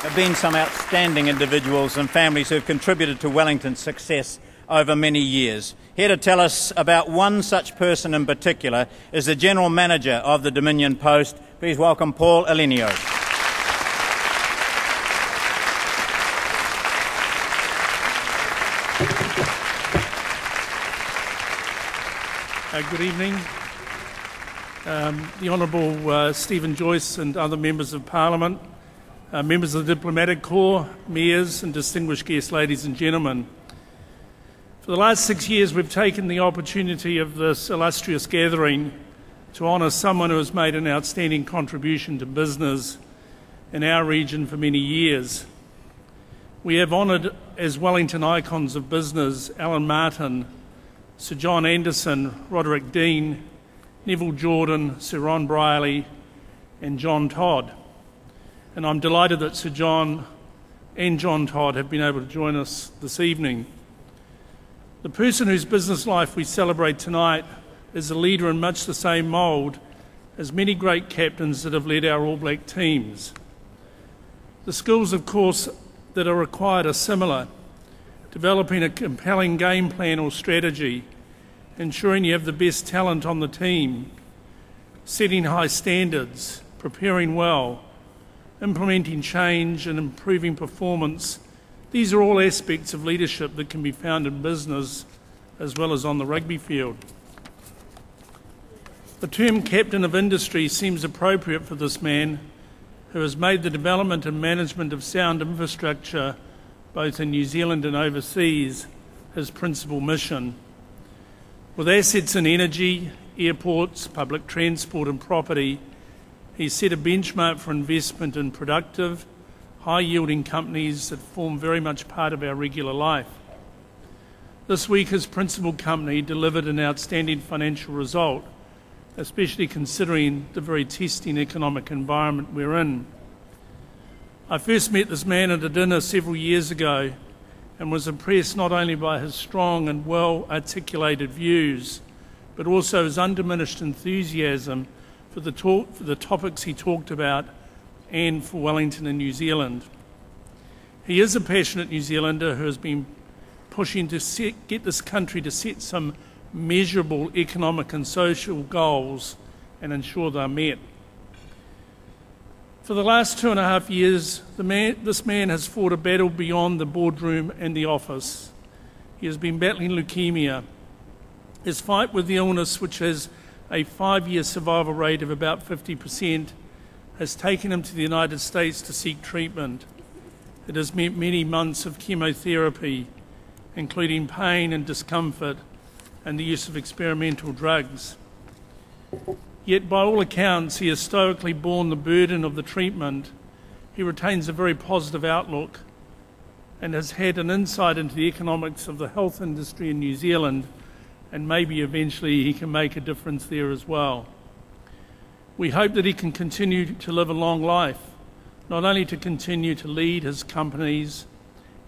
have been some outstanding individuals and families who have contributed to Wellington's success over many years. Here to tell us about one such person in particular is the General Manager of the Dominion Post. Please welcome Paul Elenio. Good evening. The Honourable Stephen Joyce and other members of Parliament, members of the Diplomatic Corps, mayors and distinguished guests, ladies and gentlemen. For the last 6 years we've taken the opportunity of this illustrious gathering to honour someone who has made an outstanding contribution to business in our region for many years. We have honoured as Wellington icons of business Alan Martin, Sir John Anderson, Roderick Dean, Neville Jordan, Sir Ron Brierley and John Todd. And I'm delighted that Sir John and John Todd have been able to join us this evening. The person whose business life we celebrate tonight is a leader in much the same mould as many great captains that have led our All Black teams. The skills, of course, that are required are similar: developing a compelling game plan or strategy, ensuring you have the best talent on the team, setting high standards, preparing well, implementing change and improving performance. These are all aspects of leadership that can be found in business as well as on the rugby field. The term captain of industry seems appropriate for this man who has made the development and management of sound infrastructure both in New Zealand and overseas his principal mission. With assets in energy, airports, public transport and property, he's set a benchmark for investment in productive, high-yielding companies that form very much part of our regular life. This week his principal company delivered an outstanding financial result, especially considering the very testing economic environment we're in. I first met this man at a dinner several years ago and was impressed not only by his strong and well-articulated views, but also his undiminished enthusiasm for the topics he talked about and for Wellington and New Zealand. He is a passionate New Zealander who has been pushing to get this country to set some measurable economic and social goals and ensure they're met. For the last 2.5 years, this man has fought a battle beyond the boardroom and the office. He has been battling leukemia. His fight with the illness, which has a 5-year survival rate of about 50%, has taken him to the United States to seek treatment. It has meant many months of chemotherapy, including pain and discomfort and the use of experimental drugs. Yet by all accounts he has stoically borne the burden of the treatment. He retains a very positive outlook and has had an insight into the economics of the health industry in New Zealand, and maybe eventually he can make a difference there as well. We hope that he can continue to live a long life, not only to continue to lead his companies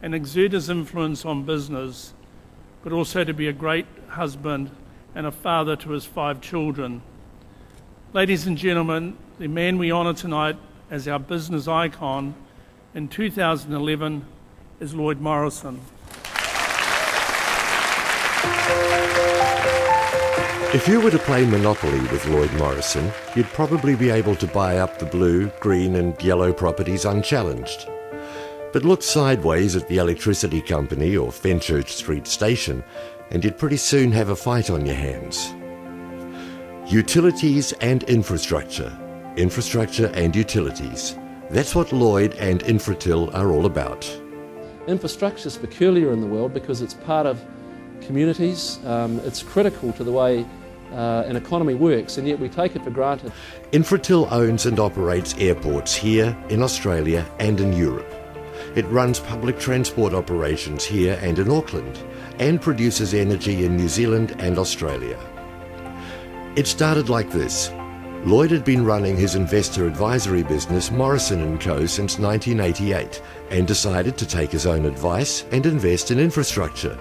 and exert his influence on business, but also to be a great husband and a father to his 5 children. Ladies and gentlemen, the man we honour tonight as our business icon in 2011 is Lloyd Morrison. If you were to play Monopoly with Lloyd Morrison, you'd probably be able to buy up the blue, green and yellow properties unchallenged. But look sideways at the electricity company or Fenchurch Street station and you'd pretty soon have a fight on your hands. Utilities and infrastructure. Infrastructure and utilities. That's what Lloyd and Infratil are all about. Infrastructure is peculiar in the world because it's part of communities. It's critical to the way an economy works, and yet we take it for granted. Infratil owns and operates airports here, in Australia and in Europe. It runs public transport operations here and in Auckland, and produces energy in New Zealand and Australia. It started like this. Lloyd had been running his investor advisory business Morrison & Co. since 1988 and decided to take his own advice and invest in infrastructure.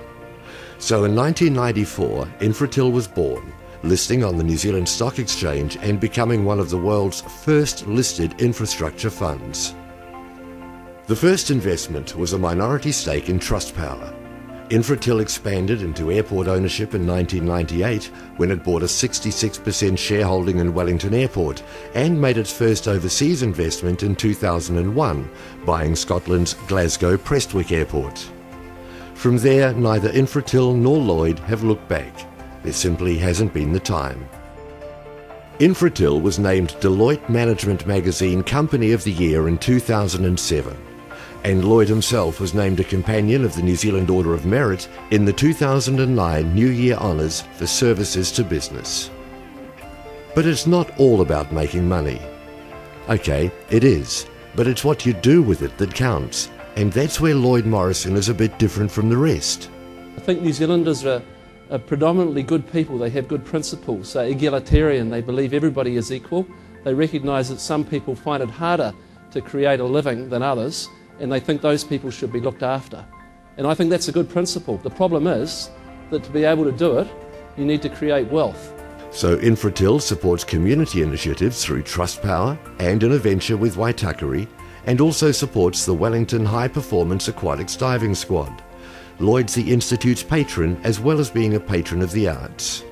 So in 1994, Infratil was born, listing on the New Zealand Stock Exchange and becoming one of the world's first listed infrastructure funds. The first investment was a minority stake in Trustpower. Infratil expanded into airport ownership in 1998 when it bought a 66% shareholding in Wellington Airport and made its first overseas investment in 2001, buying Scotland's Glasgow Prestwick Airport. From there, neither Infratil nor Lloyd have looked back. There simply hasn't been the time. Infratil was named Deloitte Management Magazine Company of the Year in 2007. And Lloyd himself was named a Companion of the New Zealand Order of Merit in the 2009 New Year Honours for services to business. But it's not all about making money. Okay, it is, but it's what you do with it that counts, and that's where Lloyd Morrison is a bit different from the rest. I think New Zealanders are predominantly good people. They have good principles. They're egalitarian. They believe everybody is equal. They recognise that some people find it harder to create a living than others, and they think those people should be looked after. And I think that's a good principle. The problem is that to be able to do it, you need to create wealth. So Infratil supports community initiatives through Trustpower and in a venture with Waitakere, and also supports the Wellington High Performance Aquatics Diving Squad. Lloyd's the Institute's patron, as well as being a patron of the arts.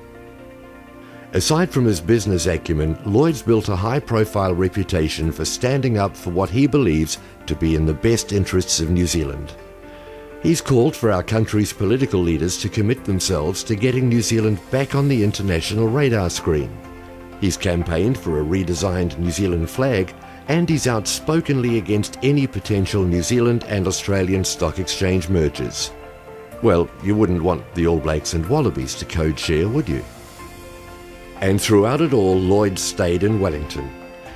Aside from his business acumen, Lloyd's built a high-profile reputation for standing up for what he believes to be in the best interests of New Zealand. He's called for our country's political leaders to commit themselves to getting New Zealand back on the international radar screen. He's campaigned for a redesigned New Zealand flag, and he's outspokenly against any potential New Zealand and Australian stock exchange mergers. Well, you wouldn't want the All Blacks and Wallabies to code share, would you? And throughout it all, Lloyd stayed in Wellington.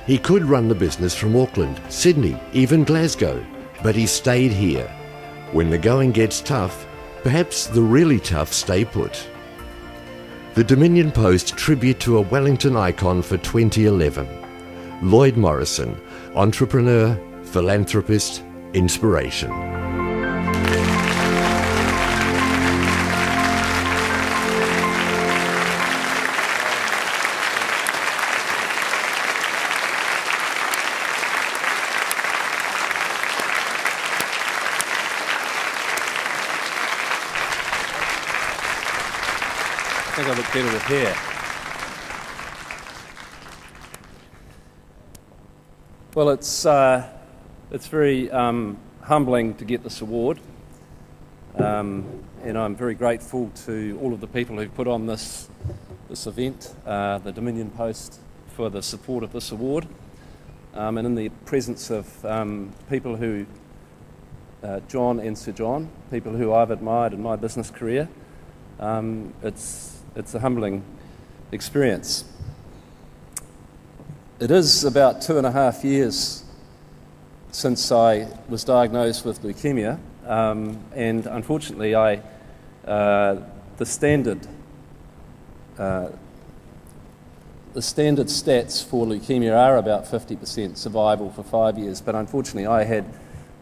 He could run the business from Auckland, Sydney, even Glasgow, but he stayed here. When the going gets tough, perhaps the really tough stay put. The Dominion Post tribute to a Wellington icon for 2011. Lloyd Morrison, entrepreneur, philanthropist, inspiration. I think I look better with hair. Well, it's very humbling to get this award, and I'm very grateful to all of the people who put on this event, the Dominion Post, for the support of this award, and in the presence of people who, John and Sir John, people who I've admired in my business career. It's a humbling experience. It is about 2.5 years since I was diagnosed with leukemia, and unfortunately the standard stats for leukemia are about 50% survival for 5 years, but unfortunately I had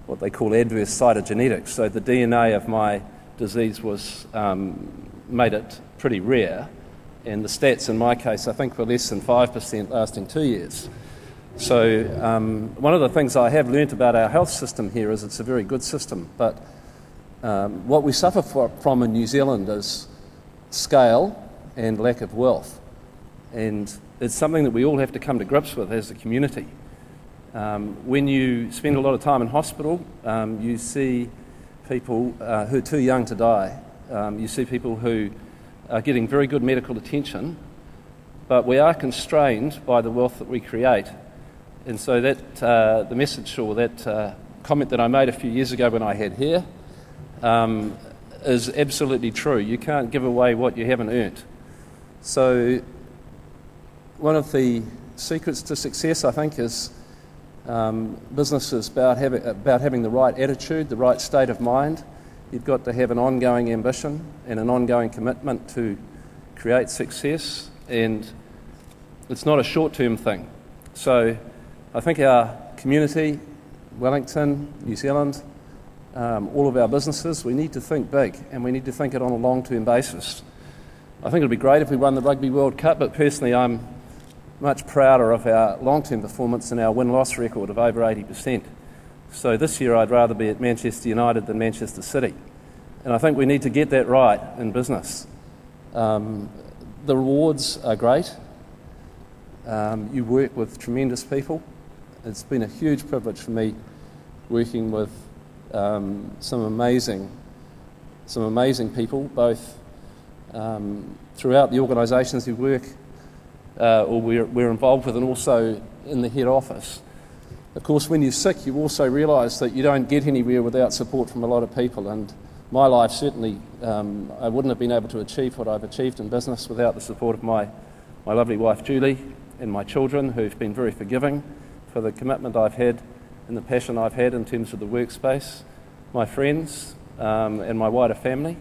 what they call adverse cytogenetics, so the DNA of my disease was made it pretty rare, and the stats in my case I think were less than 5% lasting 2 years. So one of the things I have learnt about our health system here is it's a very good system, but what we suffer from in New Zealand is scale and lack of wealth, and it's something that we all have to come to grips with as a community. When you spend a lot of time in hospital, you see people who are too young to die. You see people who are getting very good medical attention, but we are constrained by the wealth that we create. And so that the message, or that comment that I made a few years ago when I had hair, is absolutely true. You can't give away what you haven't earned. So one of the secrets to success, I think, is business is about having the right attitude, the right state of mind. You've got to have an ongoing ambition and an ongoing commitment to create success, and it's not a short-term thing. So I think our community, Wellington, New Zealand, all of our businesses, we need to think big, and we need to think it on a long-term basis. I think it would be great if we won the Rugby World Cup, but personally I'm much prouder of our long-term performance and our win-loss record of over 80%. So this year I'd rather be at Manchester United than Manchester City. And I think we need to get that right in business. The rewards are great. You work with tremendous people. It's been a huge privilege for me working with some amazing people, both throughout the organisations we work or we're involved with, and also in the head office. Of course, when you're sick, you also realise that you don't get anywhere without support from a lot of people, and my life certainly, I wouldn't have been able to achieve what I've achieved in business without the support of my lovely wife Julie and my children, who've been very forgiving for the commitment I've had and the passion I've had in terms of the workspace, my friends and my wider family.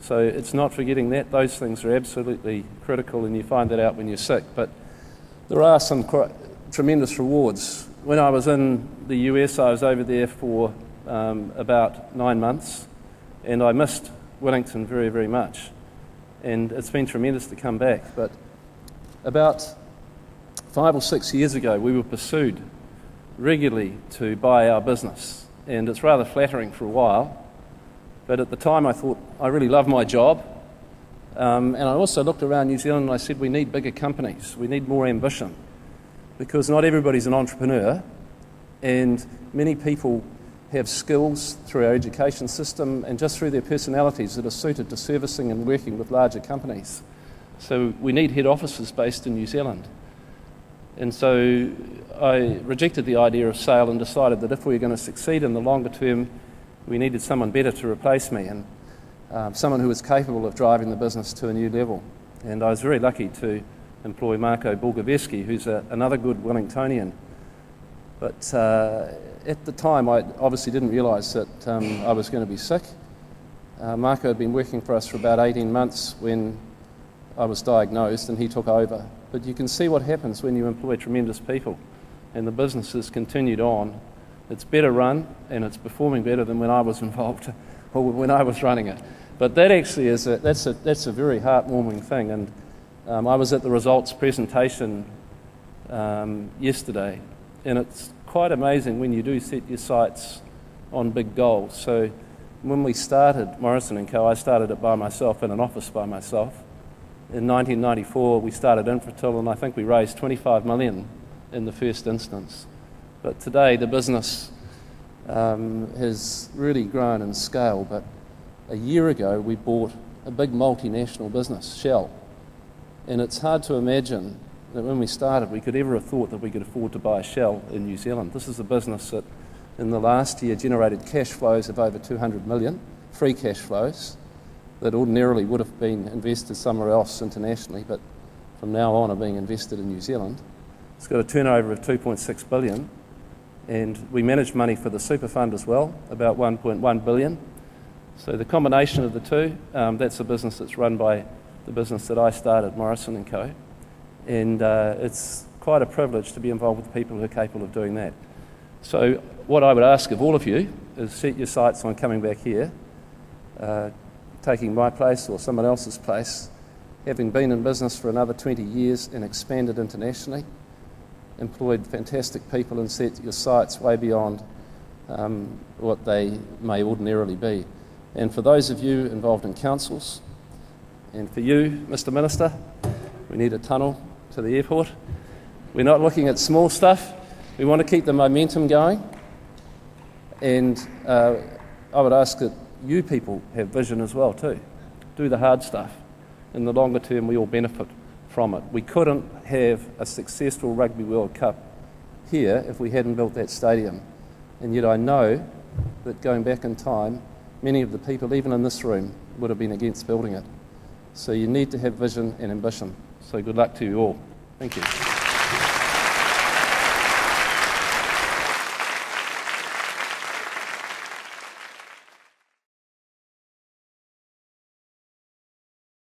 So it's not forgetting that. Those things are absolutely critical, and you find that out when you're sick. But there are some tremendous rewards. When I was in the US, I was over there for about 9 months, and I missed Wellington very, very much. And it's been tremendous to come back. But about 5 or 6 years ago, we were pursued regularly to buy our business. And it's rather flattering for a while. But at the time I thought, I really love my job. And I also looked around New Zealand and I said, we need bigger companies. We need more ambition. Because not everybody's an entrepreneur. And many people have skills through our education system and just through their personalities that are suited to servicing and working with larger companies. So we need head offices based in New Zealand. And so I rejected the idea of sale and decided that if we were going to succeed in the longer term, we needed someone better to replace me, and someone who was capable of driving the business to a new level. And I was very lucky to employ Marko Bulgaveski, who's another good Wellingtonian. But at the time, I obviously didn't realise that I was going to be sick. Marko had been working for us for about 18 months when I was diagnosed, and he took over. But you can see what happens when you employ tremendous people, and the business has continued on. It's better run, and it's performing better than when I was involved, or when I was running it. But that actually is that's a very heartwarming thing. And I was at the results presentation yesterday, and it's quite amazing when you do set your sights on big goals. So when we started Morrison & Co, I started it by myself in an office by myself. In 1994, we started Infratil, and I think we raised 25 million in the first instance. But today the business has really grown in scale. But a year ago we bought a big multinational business, Shell. And it's hard to imagine that when we started we could ever have thought that we could afford to buy Shell in New Zealand. This is a business that in the last year generated cash flows of over 200 million, free cash flows, that ordinarily would have been invested somewhere else internationally, but from now on are being invested in New Zealand. It's got a turnover of 2.6 billion. And we manage money for the super fund as well, about 1.1 billion. So the combination of the two, that's a business that's run by the business that I started, Morrison & Co. And it's quite a privilege to be involved with people who are capable of doing that. So what I would ask of all of you is set your sights on coming back here, taking my place or someone else's place, having been in business for another 20 years and expanded internationally, employed fantastic people, and set your sights way beyond what they may ordinarily be. And for those of you involved in councils, and for you, Mr Minister, we need a tunnel to the airport. We're not looking at small stuff. We want to keep the momentum going. And I would ask that you people have vision as well too. Do the hard stuff. In the longer term, we all benefit from it. We couldn't have a successful Rugby World Cup here if we hadn't built that stadium. And yet I know that going back in time, many of the people, even in this room, would have been against building it. So you need to have vision and ambition. So good luck to you all. Thank you.